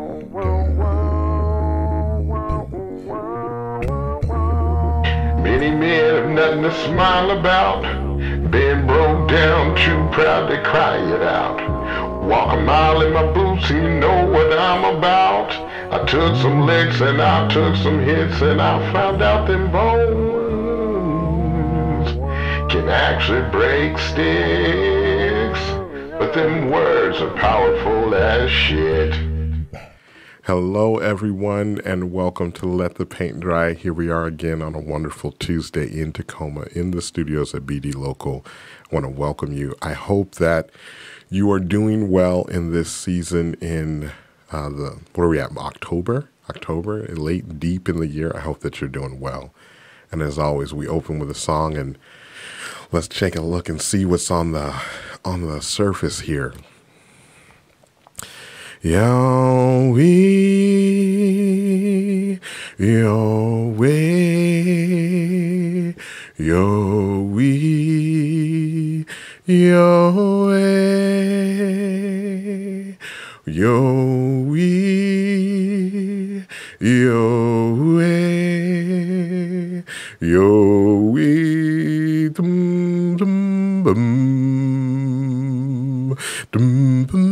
Many men have nothing to smile about. Been broke down, too proud to cry it out. Walk a mile in my boots and you know what I'm about. I took some licks and I took some hits and I found out them bones can actually break sticks. But them words are powerful as shit. Hello, everyone, and welcome to Let the Paint Dry. Here we are again on a wonderful Tuesday in Tacoma in the studios at BD Local. I want to welcome you. I hope that you are doing well in this season in what are we at, October, late, deep in the year. I hope that you're doing well. And as always, we open with a song, and let's take a look and see what's on the surface here. Yahweh, Yahweh, Yahweh, Yahweh, Yahweh, Yahweh, Yahweh, dum dum bum, dum bum.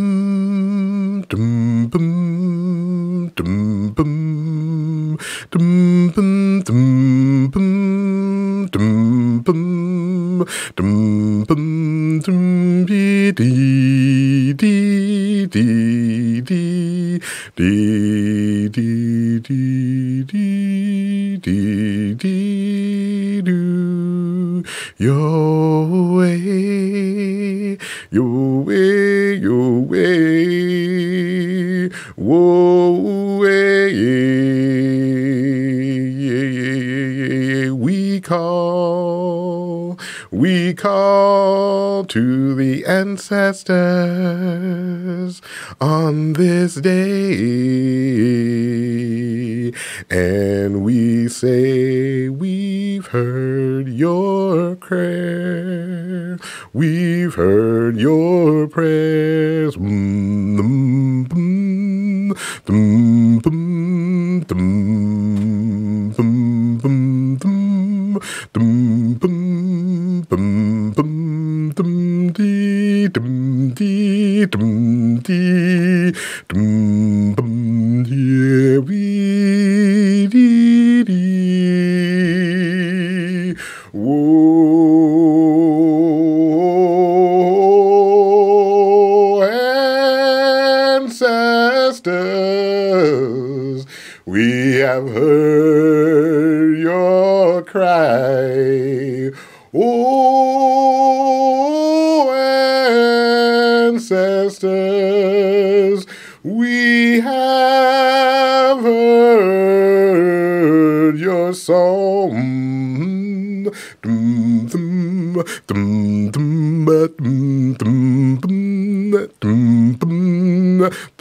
Dum bum dum bum dum bum dum bum dum bum dum bum dum dee dee dee dee dee dee dee dee dee dee doo. Yahweh, Yahweh, Yahweh, whoa, we call to the ancestors on this day, and we say we've heard your prayer, we've heard your prayers. Dum, dum, dum, dum, dum, dum, dum, dum, dum, dum, dum, dum, dee, dum, dee, dum, dee, dum, dum, yeah, we, dee, dee, whoa, ancestors, we have heard your cry. Oh, ancestors, we have heard your song. Dum, dum, dum, dum, dum, dum, dum, dum, dum, dum, dum, dum, dum, dum.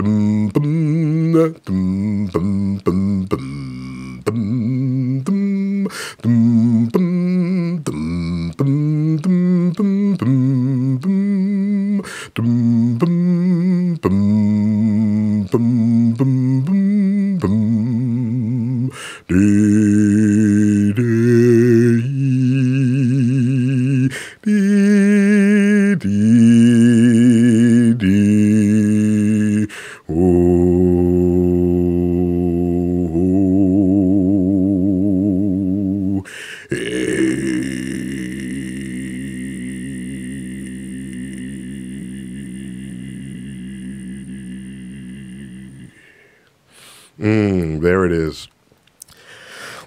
There it is.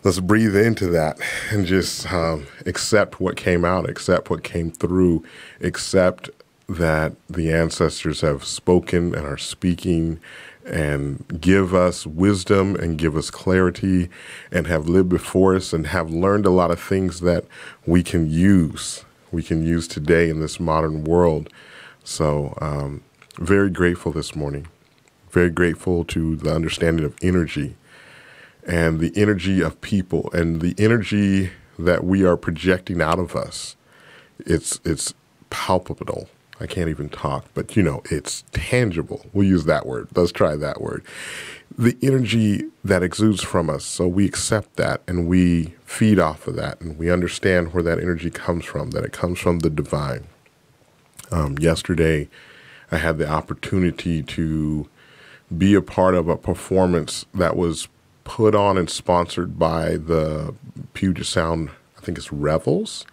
Let's breathe into that and just accept what came out, accept what came through, accept that the ancestors have spoken and are speaking and give us wisdom and give us clarity and have lived before us and have learned a lot of things that we can use. We can use today in this modern world. So very grateful this morning. Very grateful to the understanding of energy and the energy of people and the energy that we are projecting out of us. It's palpable. I can't even talk, but it's tangible. We'll use that word. Let's try that word. the energy that exudes from us. So we accept that and we feed off of that, and we understand where that energy comes from, that it comes from the divine. Yesterday, I had the opportunity to be a part of a performance that was put on and sponsored by the Puget Sound, I think it's Revels.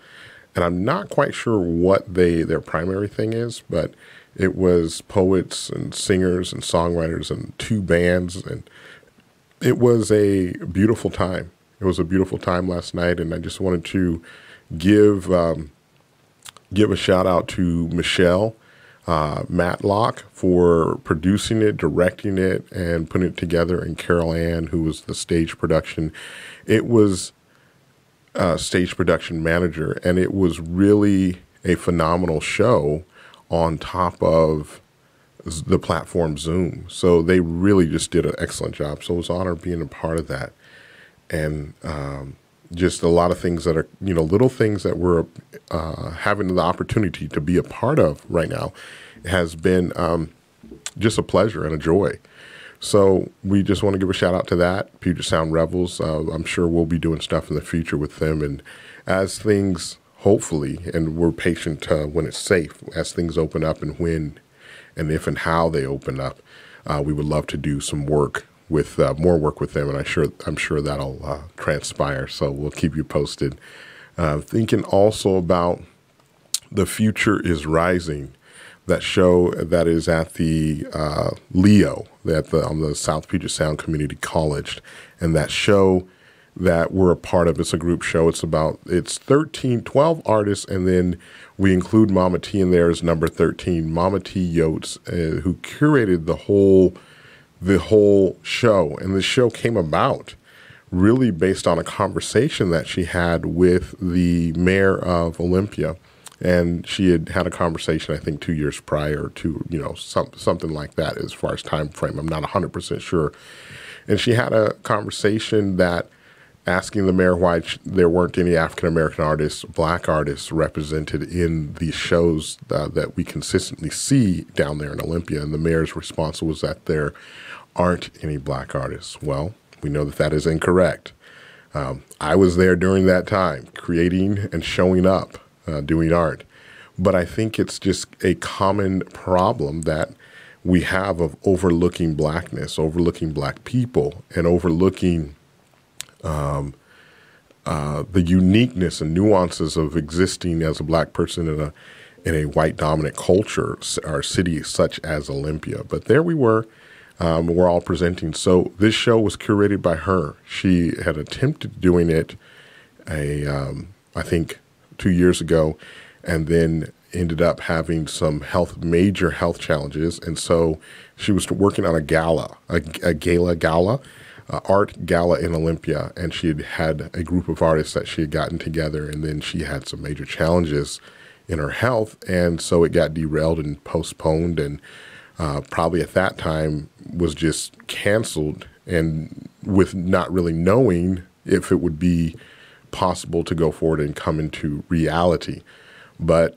And I'm not quite sure what their primary thing is, but it was poets and singers and songwriters and two bands. And it was a beautiful time. It was a beautiful time last night. And I just wanted to give a shout out to Michelle Matlock for producing it, directing it, and putting it together, and Carol Ann, who was the stage production. It was stage production manager, and it was really a phenomenal show on top of the platform Zoom. So they really just did an excellent job. So it was an honor being a part of that. And just a lot of things that are, little things that we're having the opportunity to be a part of right now has been just a pleasure and a joy. So we just want to give a shout out to that, Puget Sound Revels. I'm sure we'll be doing stuff in the future with them. And as things, hopefully, and we're patient when it's safe, as things open up and when and if and how they open up, we would love to do some work with more work with them. And I'm sure that'll transpire. So we'll keep you posted. Thinking also about The Future is Rising, that show that is at the Leo, on the South Puget Sound Community College. And that show that we're a part of, it's a group show. It's 12 artists, and then we include Mama T in there as number 13, Mama T Yotes, who curated the whole show. And the show came about really based on a conversation that she had with the mayor of Olympia. And she had a conversation, I think, 2 years prior to, something like that as far as time frame. I'm not 100% sure. And she had a conversation that asking the mayor why there weren't any African-American artists, Black artists represented in these shows that we consistently see down there in Olympia. And the mayor's response was that there aren't any Black artists. Well, we know that is incorrect. I was there during that time, creating and showing up. Doing art. But I think it's just a common problem that we have of overlooking Blackness, overlooking Black people, and overlooking the uniqueness and nuances of existing as a Black person in a white dominant culture, or city such as Olympia. But there we were. We're all presenting. So this show was curated by her. She had attempted doing it, I think, 2 years ago, and then ended up having some major health challenges. And so she was working on a art gala in Olympia. And she had a group of artists that she had gotten together. And then she had some major challenges in her health. And so it got derailed and postponed, and probably at that time was just canceled, and with not really knowing if it would be possible to go forward and come into reality. But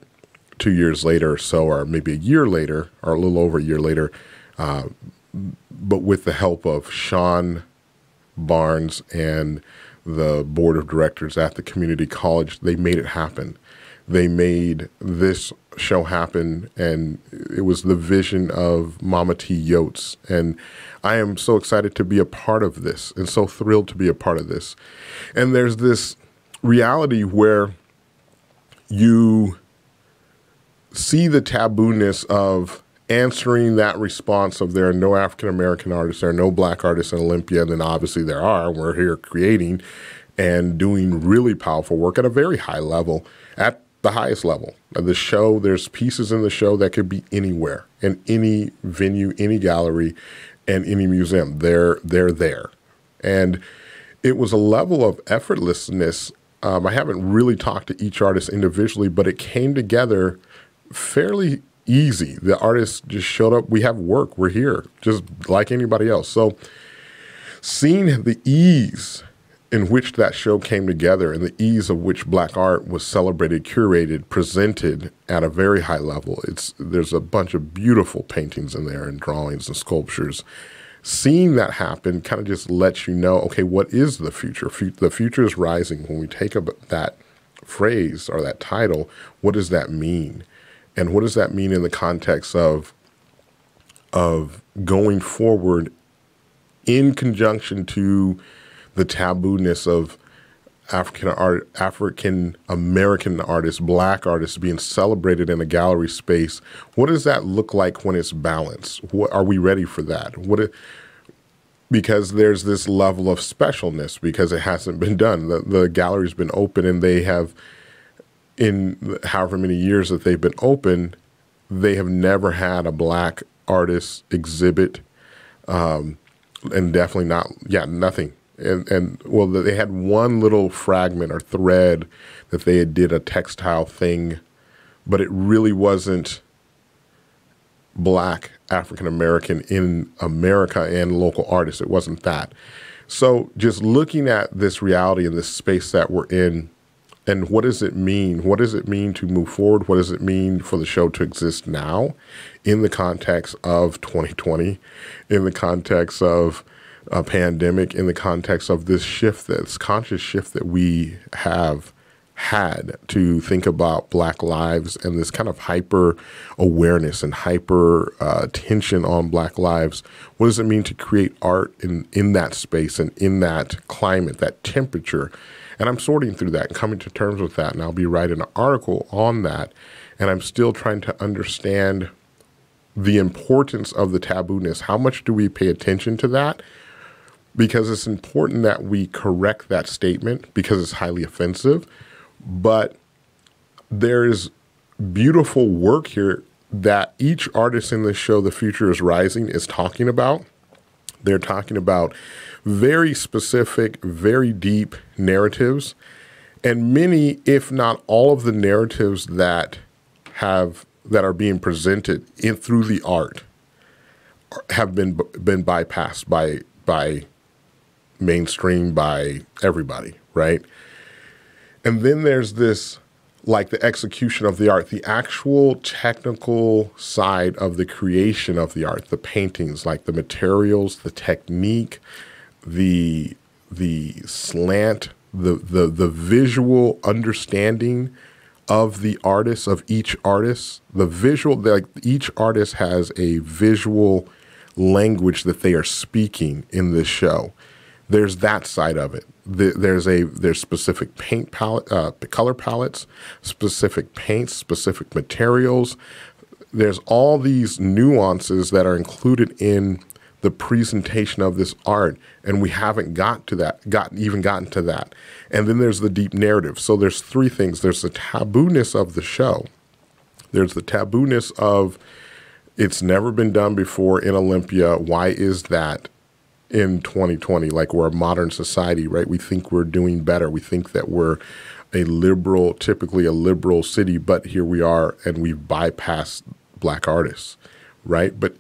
2 years later or so, or maybe a year later, or a little over a year later, but with the help of Sean Barnes and the board of directors at the community college, they made it happen. They made this show happen, and it was the vision of Mama T Yotes. And I am so excited to be a part of this, and so thrilled to be a part of this. And there's this reality where you see the tabooness of answering that response of there are no African-American artists, there are no Black artists in Olympia, and then obviously there are. We're here creating and doing really powerful work at a very high level, at the highest level. The show, there's pieces in the show that could be anywhere, in any venue, any gallery, and any museum. They're there. And it was a level of effortlessness. I haven't really talked to each artist individually, but it came together fairly easy. The artists just showed up. We have work. We're here, just like anybody else. So seeing the ease in which that show came together and the ease of which Black art was celebrated, curated, presented at a very high level. There's a bunch of beautiful paintings in there and drawings and sculptures. seeing that happen kind of just lets you know, okay, what is the future? The future is rising. When we take that phrase or that title, what does that mean? And what does that mean in the context of going forward in conjunction to the tabooness of African American artists, Black artists being celebrated in a gallery space? What does that look like when it's balanced? What, are we ready for that? Because there's this level of specialness because it hasn't been done. The gallery's been open, and they have, in however many years that they've been open, they have never had a Black artist exhibit, and definitely nothing. And well, they had one little fragment or thread that they did a textile thing, but it really wasn't Black African American in America and local artists. It wasn't that. So just looking at this reality and this space that we're in, and what does it mean? What does it mean to move forward? What does it mean for the show to exist now in the context of 2020, in the context of a pandemic, in the context of this shift, this conscious shift that we have had to think about Black lives and this kind of hyper awareness and hyper attention on Black lives? What does it mean to create art in that space and in that climate, that temperature? And I'm sorting through that and coming to terms with that. And I'll be writing an article on that. And I'm still trying to understand the importance of the tabooness. How much do we pay attention to that? Because it's important that we correct that statement because it's highly offensive. But there's beautiful work here that each artist in this show, The Future is Rising, is talking about. They're talking about very specific, very deep narratives. And many, if not all of the narratives that are being presented through the art have been bypassed by mainstream, by everybody, right? And then there's this, like the execution of the art, the actual technical side of the creation of the art, the paintings, like the materials, the technique, the slant, the visual understanding of the artist, of each artist, the visual, like each artist has a visual language that they are speaking in this show. There's that side of it. There's specific paint palette, color palettes, specific paints, specific materials. There's all these nuances that are included in the presentation of this art, and we haven't gotten to that. And then there's the deep narrative. So there's three things. There's the tabooness of the show. There's the tabooness of it's never been done before in Olympia. Why is that? In 2020, like we're a modern society, right? We think we're doing better. We think that we're typically a liberal city, but here we are and we've bypassed Black artists, right? But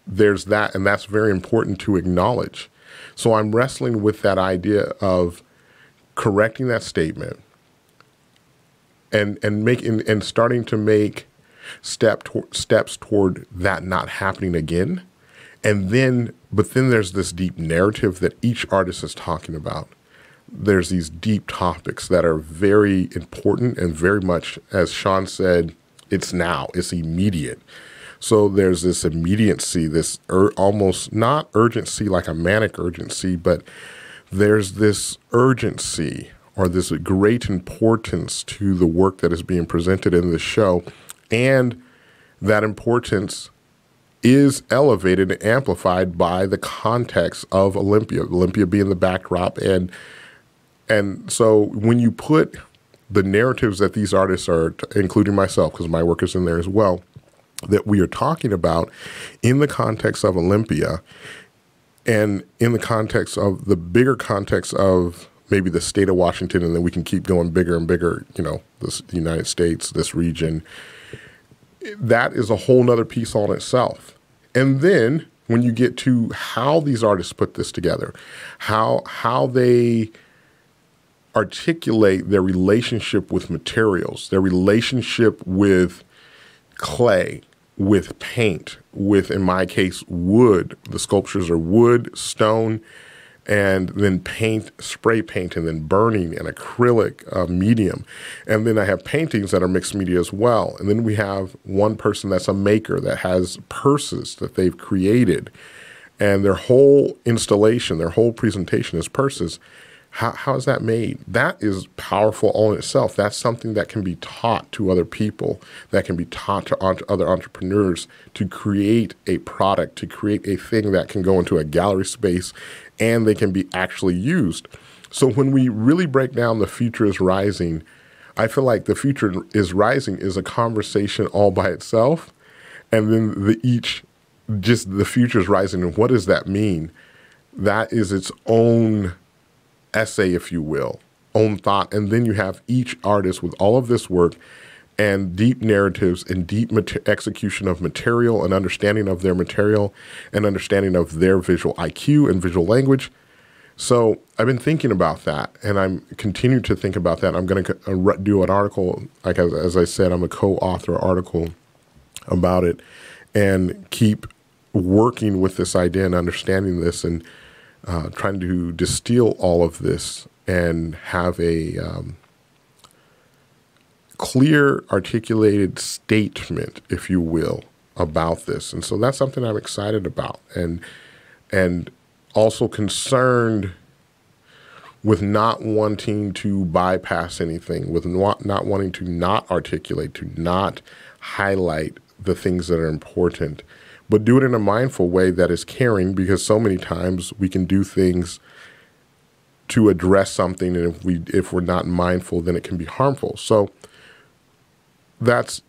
there's that, and that's very important to acknowledge. So I'm wrestling with that idea of correcting that statement and starting to make steps toward that not happening again. But then there's this deep narrative that each artist is talking about. There's these deep topics that are very important and very much, as Sean said, it's now, it's immediate. So there's this immediacy, this almost not urgency like a manic urgency, but there's this urgency or this great importance to the work that is being presented in this show. And that importance is elevated and amplified by the context of Olympia being the backdrop. And so when you put the narratives that these artists are, including myself, because my work is in there as well, that we are talking about in the context of Olympia and in the context of the bigger context of maybe the state of Washington, and then we can keep going bigger and bigger, the United States, this region, that is a whole nother piece on itself. And then when you get to how these artists put this together, how they articulate their relationship with materials, their relationship with clay, with paint, with, in my case, wood. The sculptures are wood, stone, and then paint, spray paint, and then burning and acrylic medium. And then I have paintings that are mixed media as well. And then we have one person that's a maker that has purses that they've created. And their whole installation, their whole presentation is purses. How is that made? That is powerful all in itself. That's something that can be taught to other people, that can be taught to other entrepreneurs to create a product, to create a thing that can go into a gallery space and they can be actually used. So when we really break down the future is rising, I feel like the future is rising is a conversation all by itself. And then the future is rising. And what does that mean? That is its own essay, if you will, own thought. And then you have each artist with all of this work and deep narratives and deep execution of material and understanding of their material and understanding of their visual IQ and visual language. So I've been thinking about that, and I'm continuing to think about that. I'm going to do an article, like as I said, I'm a co-author article about it, and keep working with this idea and understanding this and trying to distill all of this and have a clear, articulated statement, if you will, about this. And so that's something I'm excited about, and also concerned with not wanting to bypass anything, with not wanting to not articulate, to not highlight the things that are important, but do it in a mindful way that is caring, because so many times we can do things to address something, and if we're not mindful, then it can be harmful. So that's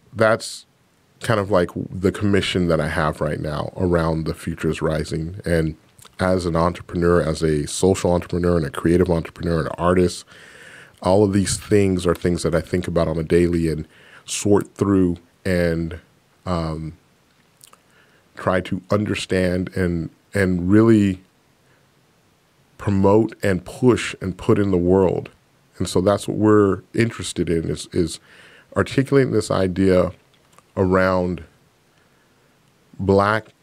kind of like the commission that I have right now around the future is rising. And as an entrepreneur, as a social entrepreneur and a creative entrepreneur and an artist, all of these things are things that I think about on a daily and sort through and try to understand and really promote and push and put in the world. And so that's what we're interested in, is articulating this idea around blackness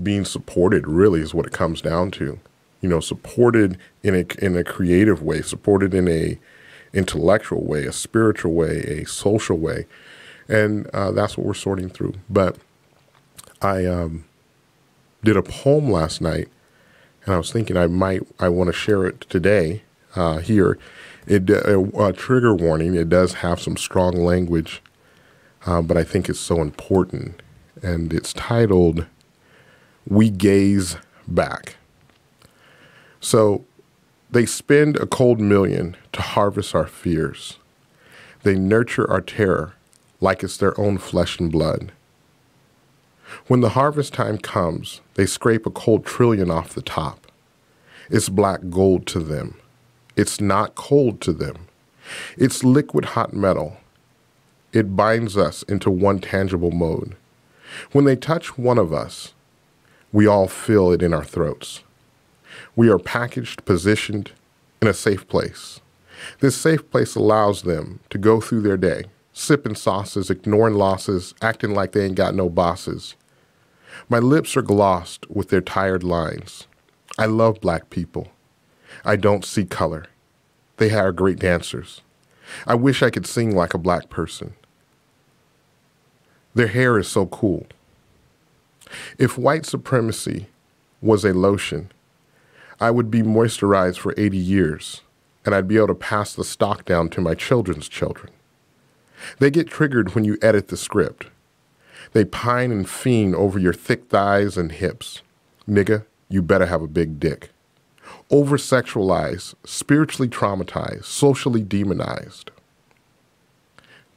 being supported, really is what it comes down to. You know, supported in a creative way, supported in a intellectual way, a spiritual way, a social way. And that's what we're sorting through. But I did a poem last night, and I was thinking I want to share it today here. A trigger warning, it does have some strong language, but I think it's so important. And it's titled, "We Gaze Back." So they spend a cold million to harvest our fears. They nurture our terror like it's their own flesh and blood. When the harvest time comes, they scrape a cold trillion off the top. It's black gold to them. It's not cold to them. It's liquid hot metal. It binds us into one tangible mode. When they touch one of us, we all feel it in our throats. We are packaged, positioned in a safe place. This safe place allows them to go through their day, sipping sauces, ignoring losses, acting like they ain't got no bosses. My lips are glossed with their tired lines. I love black people. I don't see color. They are great dancers. I wish I could sing like a black person. Their hair is so cool. If white supremacy was a lotion, I would be moisturized for 80 years, and I'd be able to pass the stock down to my children's children. They get triggered when you edit the script. They pine and fiend over your thick thighs and hips. Nigga, you better have a big dick. Over-sexualized, spiritually traumatized, socially demonized.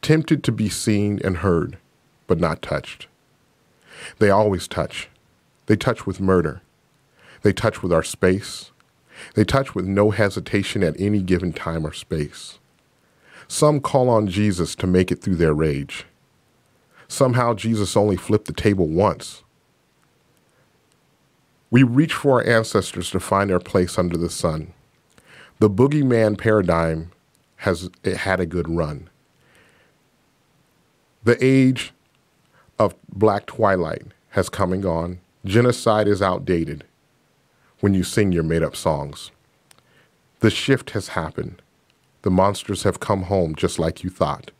Tempted to be seen and heard, but not touched. They always touch. They touch with murder. They touch with our space. They touch with no hesitation at any given time or space. Some call on Jesus to make it through their rage. Somehow Jesus only flipped the table once. We reach for our ancestors to find our place under the sun. The boogeyman paradigm had a good run. The age of black twilight has come and gone. Genocide is outdated when you sing your made-up songs. The shift has happened. The monsters have come home just like you thought.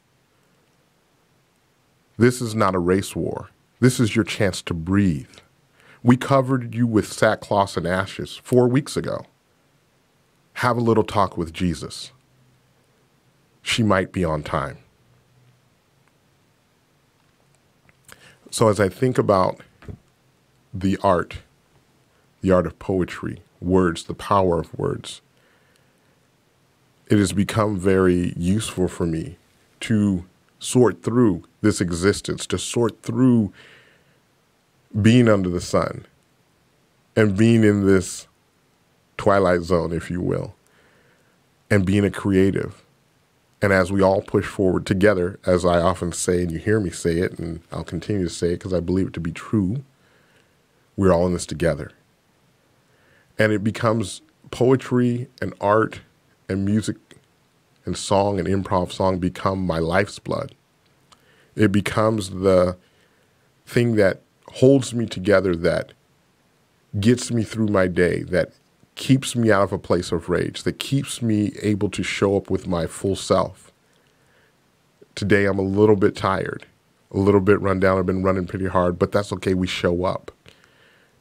This is not a race war. This is your chance to breathe. We covered you with sackcloth and ashes 4 weeks ago. Have a little talk with Jesus. She might be on time. So as I think about the art of poetry, words, the power of words, it has become very useful for me to sort through this existence, to sort through being under the sun and being in this twilight zone, if you will, and being a creative. And as we all push forward together, as I often say, and you hear me say it, and I'll continue to say it because I believe it to be true, we're all in this together. And it becomes poetry and art and music and song and improv song become my life's blood. It becomes the thing that holds me together, that gets me through my day, that keeps me out of a place of rage, that keeps me able to show up with my full self. Today I'm a little bit tired, a little bit run down. I've been running pretty hard, but that's okay. We show up.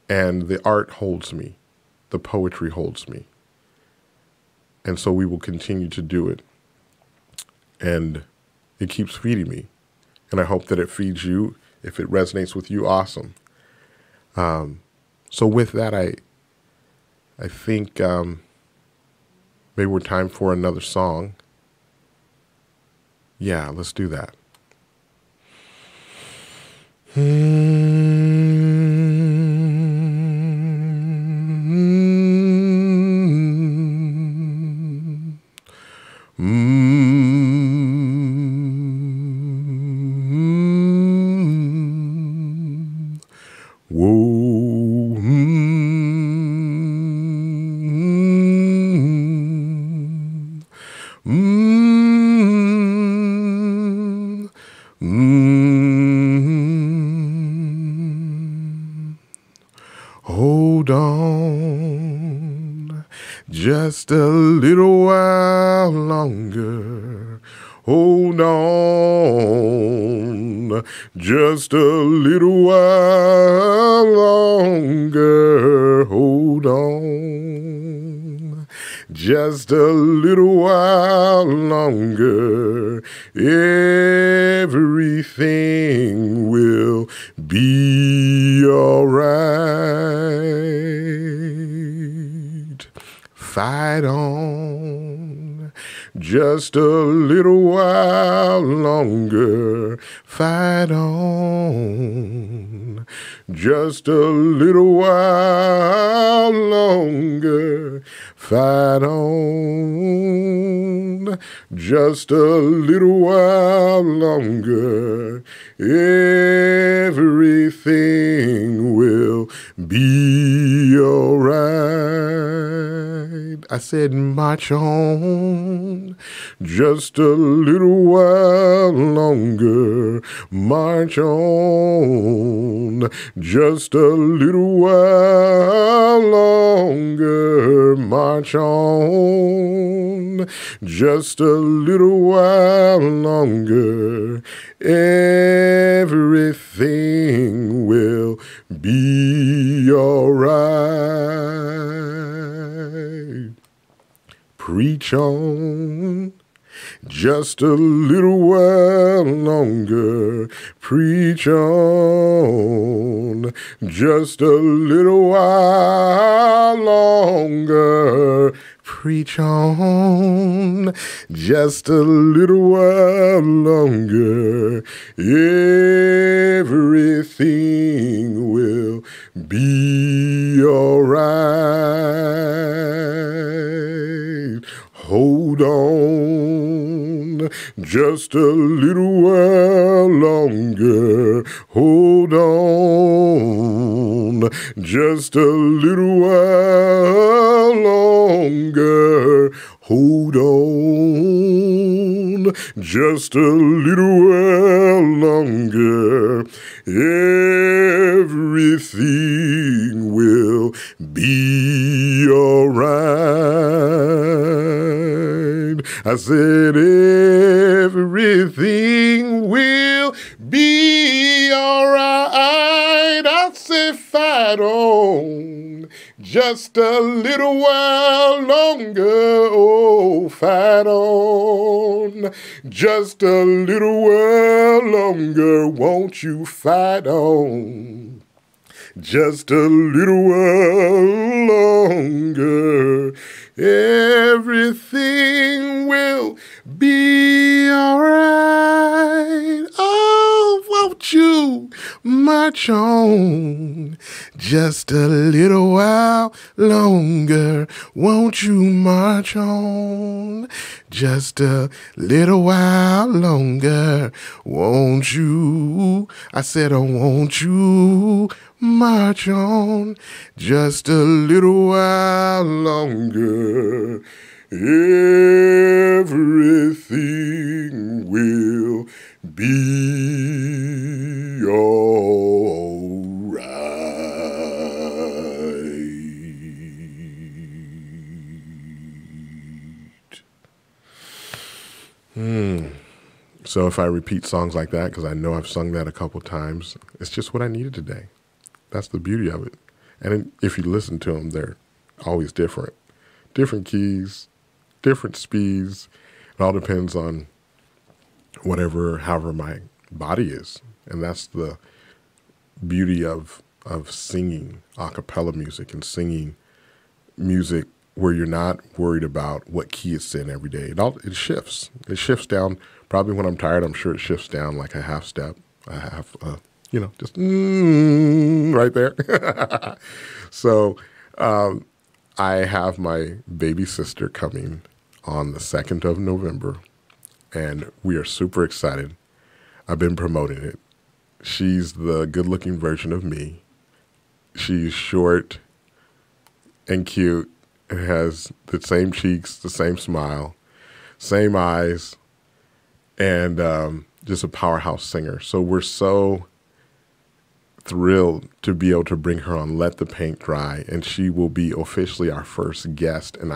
And the art holds me. The poetry holds me. And so we will continue to do it. And it keeps feeding me. And I hope that it feeds you. If it resonates with you, awesome. So with that, I think maybe we're time for another song. Yeah, let's do that. Hold on just a little while longer. Hold on just a little while longer. Hold on just a little while longer. Everything will be all right. Fight on just a little while longer. Fight on just a little while longer. Fight on just a little while longer. Everything will be all right. I said march on just a little while longer. March on just a little while longer. March on just a little while longer. Everything will be all right. Preach on just a little while longer. Preach on just a little while longer. Preach on just a little while longer. Everything will be all right. Hold on just a little while longer. Hold on just a little while longer. Hold on just a little while longer. everything will be all right. I said everything will be all right. I said fight on just a little while longer. Oh, fight on just a little while longer. Won't you fight on just a little while longer? Everything will be all right. Oh, won't you march on just a little while longer? Won't you march on just a little while longer? Won't you? I said, oh, won't you march on just a little while longer? Everything will be all right. So if I repeat songs like that, because I know I've sung that a couple times, it's just what I needed today. That's the beauty of it. And if you listen to them, they're always different. Different keys, different speeds. It all depends on however my body is. And that's the beauty of singing a cappella music and singing music where you're not worried about what key it's in every day. It shifts. It shifts down. Probably when I'm tired, I'm sure it shifts down like a half step, just right there. So I have my baby sister coming on the 2nd of November, and we are super excited. I've been promoting it. She's the good-looking version of me. She's short and cute and has the same cheeks, the same smile, same eyes, and just a powerhouse singer. So we're so thrilled to be able to bring her on Let the Paint Dry, and she will be officially our first guest. And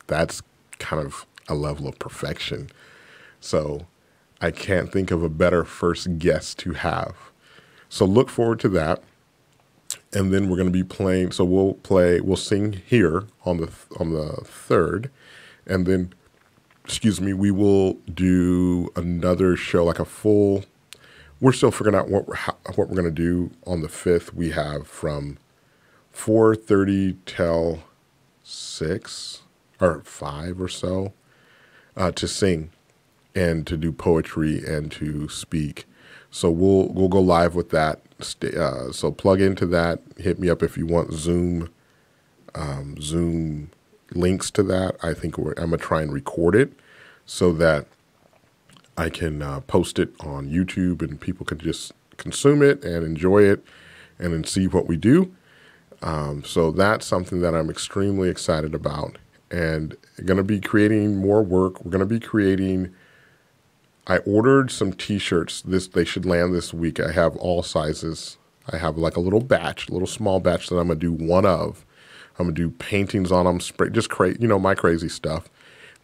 that's kind of a level of perfection. So I can't think of a better first guest to have. So look forward to that. And then we're going to be playing. So we'll sing here on the 3rd, and then, we will do another show, like a full. We're still figuring out what we're going to do on the 5th. We have from 4:30 till 6 or 5 or so to sing and to do poetry and to speak. So we'll go live with that. So plug into that. Hit me up if you want Zoom links to that. I think I'm gonna try and record it so that I can post it on YouTube and people can just consume it and enjoy it and then see what we do. So that's something that I'm extremely excited about, and going to be creating more work. We're going to be creating. I ordered some T-shirts. They should land this week. I have all sizes. I have like a little small batch that I'm going to do one of. I'm going to do paintings on them, spray, just my crazy stuff.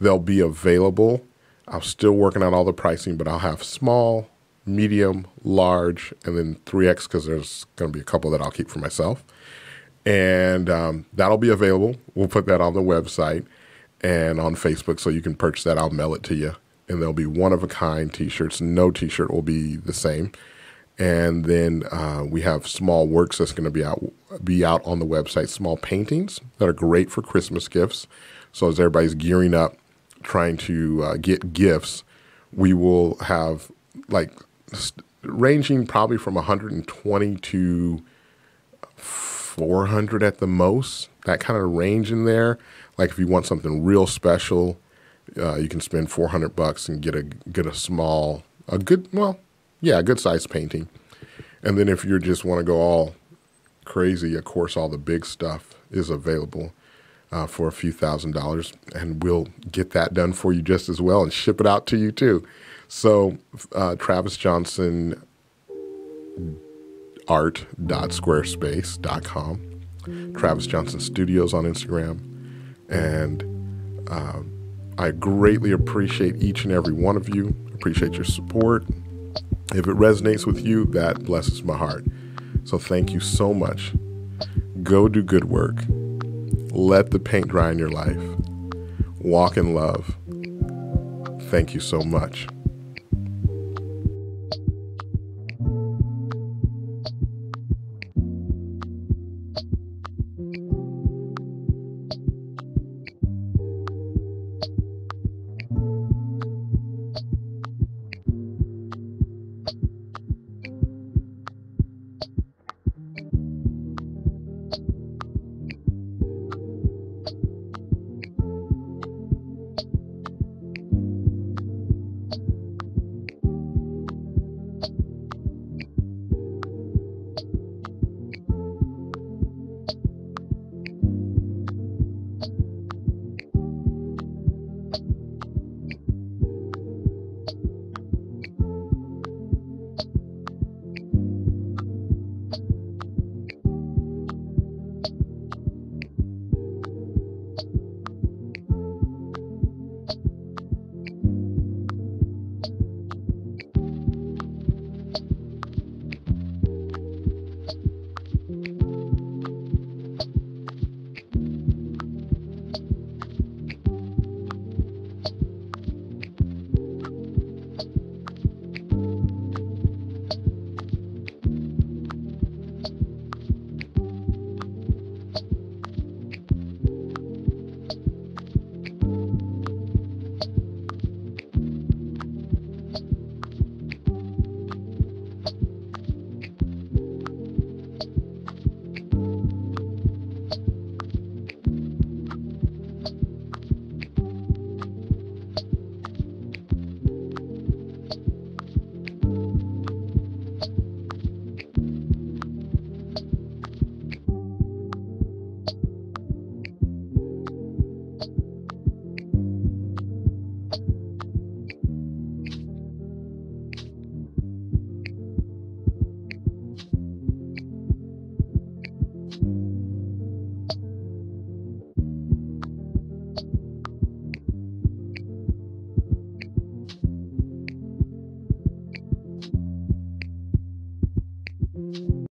They'll be available. I'm still working out all the pricing, but I'll have small, medium, large, and then 3X because there's going to be a couple that I'll keep for myself. And that'll be available. We'll put that on the website and on Facebook so you can purchase that. I'll mail it to you. And there'll be one-of-a-kind T-shirts. No T-shirt will be the same. And then we have small works that's going to be out on the website, small paintings that are great for Christmas gifts. So as everybody's gearing up, trying to get gifts, we will have ranging probably from 120 to 400 at the most, that kind of range in there. Like if you want something real special, you can spend $400 and get a good sized painting. And then if you just want to go all crazy, of course, all the big stuff is available for a few $1,000s, and we'll get that done for you just as well and ship it out to you too. So Travis Johnson art.squarespace.com, Travis Johnson Studios on Instagram. And I greatly appreciate each and every one of you. Appreciate your support. If it resonates with you, that blesses my heart. So thank you so much. Go do good work. Let the paint dry in your life. Walk in love. Thank you so much.